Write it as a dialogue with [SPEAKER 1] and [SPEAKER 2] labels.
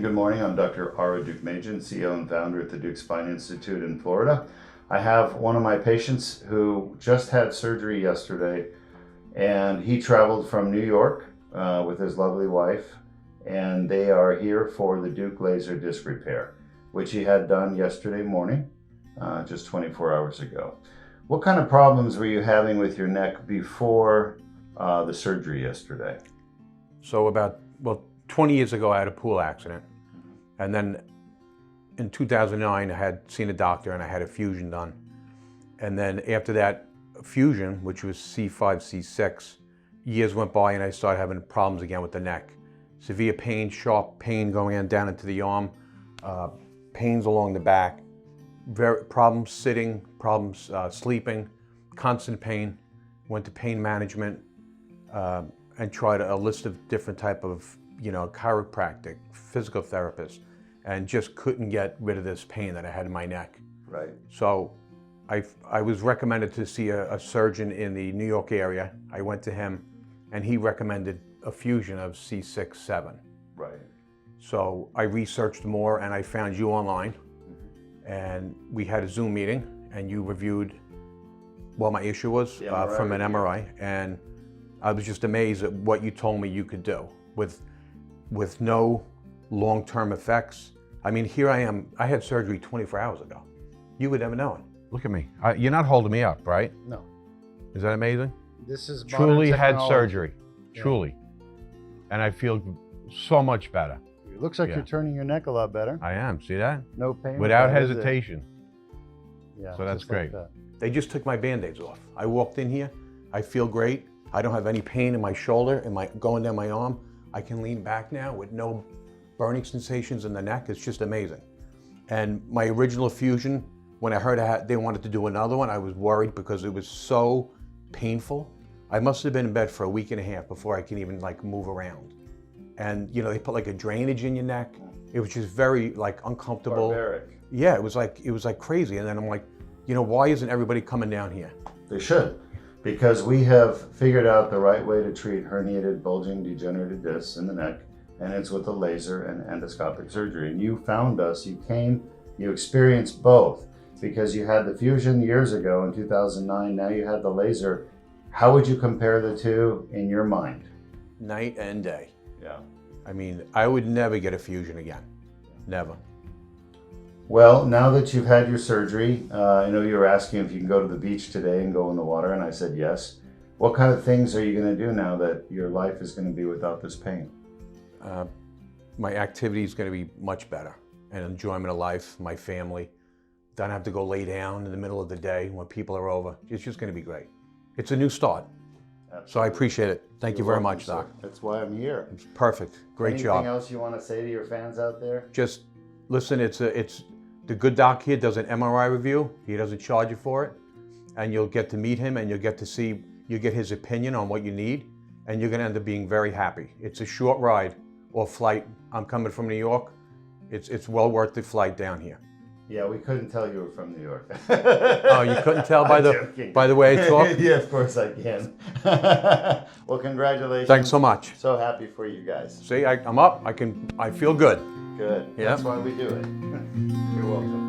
[SPEAKER 1] good morning. I'm Dr. Ara Deuk, CEO and founder at the Deuk Spine Institute in Florida. I have one of my patients who just had surgery yesterday, and he traveled from New York with his lovely wife, and they are here for the Deuk laser disc repair, which he had done yesterday morning, just 24 hours ago. What kind of problems were you having with your neck before the surgery yesterday?
[SPEAKER 2] So 20 years ago, I had a pool accident. And then in 2009, I had seen a doctor and I had a fusion done. And then after that fusion, which was C5, C6, years went by and I started having problems again with the neck. Severe pain, sharp pain going down into the arm, pains along the back, problems sitting, problems sleeping, constant pain. Went to pain management and tried a list of different type of chiropractic, physical therapist, and just couldn't get rid of this pain that I had in my neck.
[SPEAKER 1] Right.
[SPEAKER 2] So I was recommended to see a surgeon in the New York area. I went to him and he recommended a fusion of C6, 7.
[SPEAKER 1] Right.
[SPEAKER 2] So I researched more and I found you online, and we had a Zoom meeting and you reviewed what my issue was from an MRI, and I was just amazed at what you told me you could do with no long-term effects. I mean, here I am. I had surgery 24 hours ago. You would never know it. Look at me. You're not holding me up, right?
[SPEAKER 1] No.
[SPEAKER 2] Is that amazing?
[SPEAKER 1] This is
[SPEAKER 2] truly had
[SPEAKER 1] technology.
[SPEAKER 2] surgery.
[SPEAKER 1] Yeah.
[SPEAKER 2] Truly. And I feel so much better.
[SPEAKER 1] It looks like you're turning your neck a lot better.
[SPEAKER 2] I am. See that?
[SPEAKER 1] No pain.
[SPEAKER 2] Without hesitation.
[SPEAKER 1] Yeah.
[SPEAKER 2] So that's great.
[SPEAKER 1] Like that.
[SPEAKER 2] They just took my Band-Aids off. I walked in here. I feel great. I don't have any pain in my shoulder and going down my arm. I can lean back now with no burning sensations in the neck. It's just amazing. And my original fusion, when I heard they wanted to do another one, I was worried because it was so painful. I must have been in bed for a week and a half before I can even move around. And they put a drainage in your neck. It was just very uncomfortable.
[SPEAKER 1] Barbaric.
[SPEAKER 2] Yeah, it was like crazy. And then I'm like, why isn't everybody coming down here?
[SPEAKER 1] They should, because we have figured out the right way to treat herniated, bulging, degenerative discs in the neck, and it's with a laser and endoscopic surgery. And you found us, you came, you experienced both, because you had the fusion years ago in 2009, now you had the laser. How would you compare the two in your mind?
[SPEAKER 2] Night and day.
[SPEAKER 1] Yeah.
[SPEAKER 2] I mean, I would never get a fusion again. Never.
[SPEAKER 1] Well, now that you've had your surgery, I know you were asking if you can go to the beach today and go in the water, and I said yes. What kind of things are you going to do now that your life is going to be without this pain?
[SPEAKER 2] My activity is going to be much better, and enjoyment of life, my family. Don't have to go lay down in the middle of the day when people are over. It's just going to be great. It's a new start.
[SPEAKER 1] Absolutely.
[SPEAKER 2] So I appreciate it. Thank you very much, Doc.
[SPEAKER 1] That's why I'm here.
[SPEAKER 2] It's perfect. Great job.
[SPEAKER 1] Anything else you want to say to your fans out there?
[SPEAKER 2] Just listen, it's the good doc here does an MRI review. He doesn't charge you for it. And you'll get to meet him and you'll get to you get his opinion on what you need, and you're going to end up being very happy. It's a short ride or flight. I'm coming from New York. It's well worth the flight down here.
[SPEAKER 1] Yeah, we couldn't tell you were from New York.
[SPEAKER 2] Oh, you couldn't tell by the way I talk?
[SPEAKER 1] Yeah, of course I can. Well, congratulations.
[SPEAKER 2] Thanks so much.
[SPEAKER 1] So happy for you guys.
[SPEAKER 2] See, I'm up. I feel good.
[SPEAKER 1] Good.
[SPEAKER 2] Yeah.
[SPEAKER 1] That's why we do it. You're welcome.